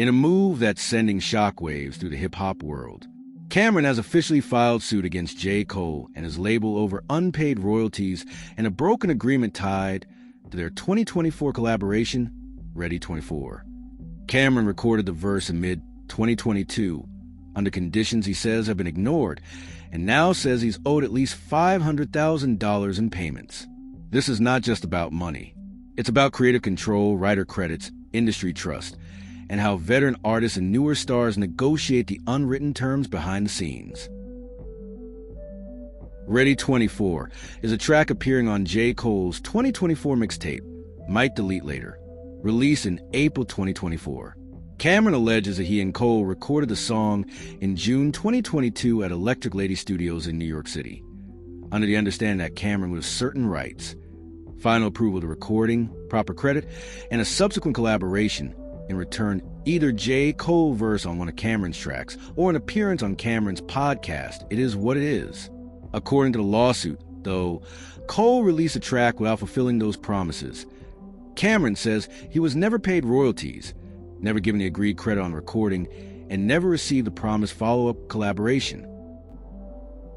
In a move that's sending shockwaves through the hip-hop world, Cam'ron has officially filed suit against J. Cole and his label over unpaid royalties and a broken agreement tied to their 2024 collaboration, Ready 24. Cam'ron recorded the verse in mid-2022 under conditions he says have been ignored, and now says he's owed at least $500,000 in payments. This is not just about money. It's about creative control, writer credits, industry trust, and how veteran artists and newer stars negotiate the unwritten terms behind the scenes. Ready 24 is a track appearing on J. Cole's 2024 mixtape, Might Delete Later, released in April 2024. Cam'ron alleges that he and Cole recorded the song in June 2022 at Electric Lady Studios in New York City, under the understanding that Cam'ron would have certain rights, final approval of the recording, proper credit, and a subsequent collaboration. In return, either J. Cole verse on one of Cam'ron's tracks or an appearance on Cam'ron's podcast, It Is What It Is. According to the lawsuit, though, Cole released a track without fulfilling those promises. Cam'ron says he was never paid royalties, never given the agreed credit on recording, and never received the promised follow-up collaboration.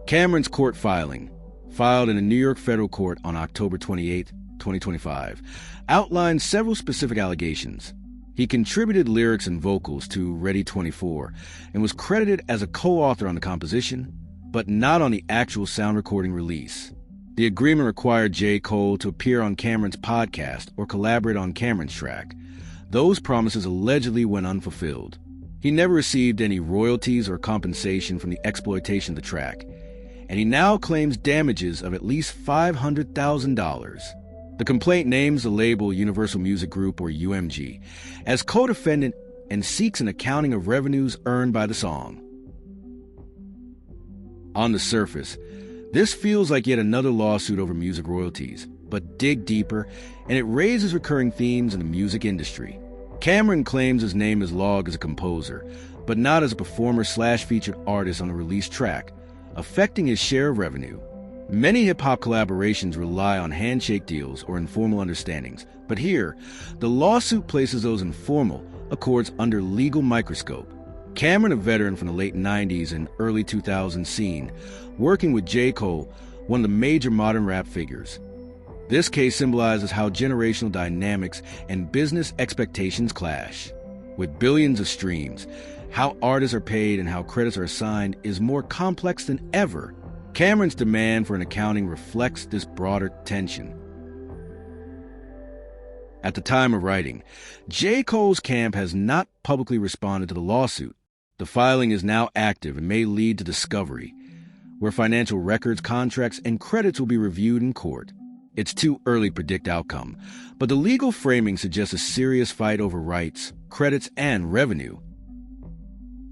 Cam'ron's court filing, filed in a New York federal court on October 28, 2025, outlined several specific allegations. He contributed lyrics and vocals to Ready 24 and was credited as a co-author on the composition, but not on the actual sound recording release. The agreement required J. Cole to appear on Cam'ron's podcast or collaborate on Cam'ron's track. Those promises allegedly went unfulfilled. He never received any royalties or compensation from the exploitation of the track, and he now claims damages of at least $500,000. The complaint names the label Universal Music Group, or UMG, as co-defendant and seeks an accounting of revenues earned by the song. On the surface, this feels like yet another lawsuit over music royalties, but dig deeper, and it raises recurring themes in the music industry. Cam'ron claims his name is logged as a composer, but not as a performer/featured artist on a released track, affecting his share of revenue. Many hip-hop collaborations rely on handshake deals or informal understandings, but here, the lawsuit places those informal accords under legal microscope. Cam'ron, a veteran from the late 90s and early 2000s scene, working with J. Cole, one of the major modern rap figures. This case symbolizes how generational dynamics and business expectations clash. With billions of streams, how artists are paid and how credits are assigned is more complex than ever. Cam'ron's demand for an accounting reflects this broader tension. At the time of writing, J. Cole's camp has not publicly responded to the lawsuit. The filing is now active and may lead to discovery, where financial records, contracts, and credits will be reviewed in court. It's too early to predict outcome, but the legal framing suggests a serious fight over rights, credits, and revenue.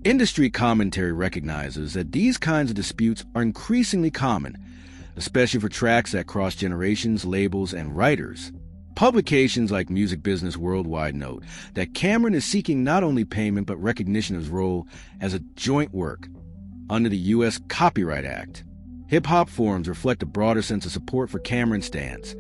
Industry commentary recognizes that these kinds of disputes are increasingly common, especially for tracks that cross generations, labels, and writers. Publications like Music Business Worldwide note that Cam'ron is seeking not only payment but recognition of his role as a joint work under the U.S. Copyright Act. Hip-hop forums reflect a broader sense of support for Cam'ron's stance.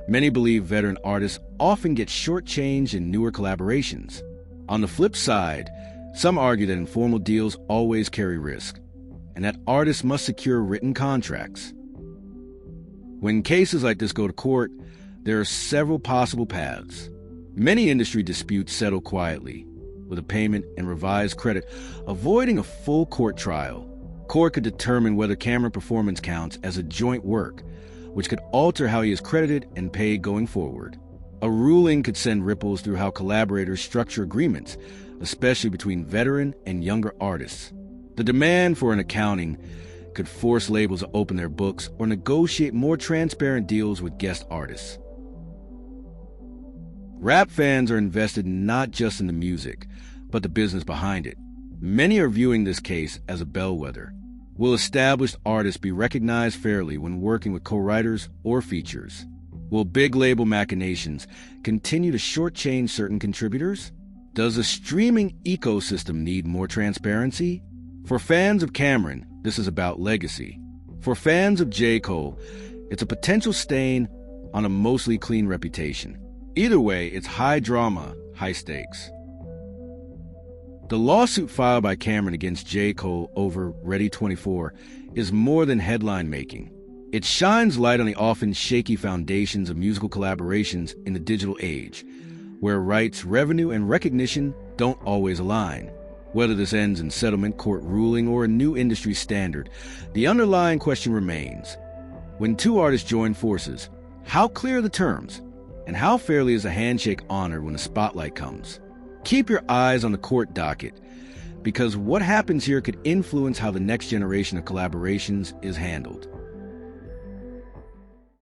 Many believe veteran artists often get shortchanged in newer collaborations. On the flip side, some argue that informal deals always carry risk, and that artists must secure written contracts. When cases like this go to court, there are several possible paths. Many industry disputes settle quietly, with a payment and revised credit, avoiding a full court trial. Court could determine whether Cam'ron performance counts as a joint work, which could alter how he is credited and paid going forward. A ruling could send ripples through how collaborators structure agreements, especially between veteran and younger artists. The demand for an accounting could force labels to open their books or negotiate more transparent deals with guest artists. Rap fans are invested not just in the music, but the business behind it. Many are viewing this case as a bellwether. Will established artists be recognized fairly when working with co-writers or features? Will big label machinations continue to shortchange certain contributors? Does the streaming ecosystem need more transparency? For fans of Cam'ron, this is about legacy. For fans of J. Cole, it's a potential stain on a mostly clean reputation. Either way, it's high drama, high stakes. The lawsuit filed by Cameron against J. Cole over Ready 24 is more than headline-making. It shines light on the often shaky foundations of musical collaborations in the digital age, where rights, revenue, and recognition don't always align. Whether this ends in settlement, court ruling, or a new industry standard, the underlying question remains. When two artists join forces, how clear are the terms? And how fairly is a handshake honored when the spotlight comes? Keep your eyes on the court docket, because what happens here could influence how the next generation of collaborations is handled.